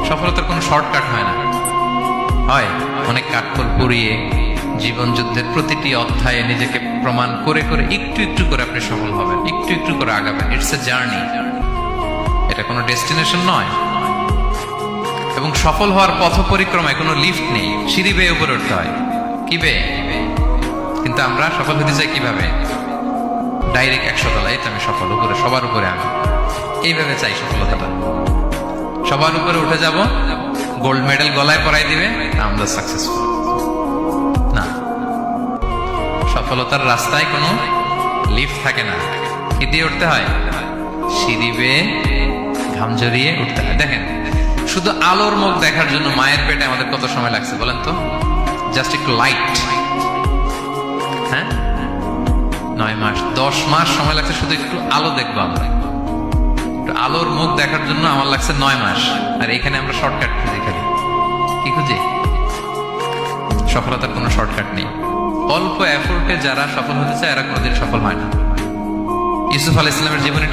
সফলতার কোনো শর্টকাট হয় না, হয় অনেক কাঠখড় পুড়িয়ে জীবন যুদ্ধের প্রতিটি অধ্যায়ে নিজেকে প্রমাণ করে করে একটু একটু করে আপনি সফল হবেন, একটু একটু করে আগাবেন। ইটস এ জার্নি, এটা কোনো ডেস্টিনেশন নয়। এবং সফল হওয়ার পথ পরিক্রমায় কোনো লিফট নেই, সিঁড়ি বেয়ে উপরে উঠতে হয়। কি বেয়ে? কিন্তু আমরা সফল হতে চাই কিভাবে? ডাইরেক্ট 100 তলায় তো আমি সফল, উপরে সবার উপরে আমি, এইভাবে চাই সফলতাটা। সবার উপরে উঠে যাব, গোল্ড মেডেল গলায় পরাই দিবে, আমরা সাকসেসফুল না। সফলতার রাস্তায় কোনো লিফট থাকে না। কি দিয়ে উঠতে হয়? সিঁড়ি বেয়ে ঘাম জড়িয়ে উঠতে হয়। দেখেন, শুধু আলোর মুখ দেখার জন্য মায়ের পেটে আমাদের কত সময় লাগছে বলেন তো? জাস্ট একটু লাইট, হ্যাঁ, 9 মাস 10 মাস সময় লাগছে শুধু একটু আলো দেখবো আমরা। একটু আলোর মুখ দেখার জন্য আমার লাগছে 9 মাস। আর এখানে আমরা শর্টকাট খুঁজি, খালি কি খুঁজি? সফলতার কোনো শর্টকাট নেই। অল্প এফোর্টে যারা সফল হতে চায় এরা কোনোদিন সফল হয় না। ইউসুফ আলাইহিস সালামের জীবনীটা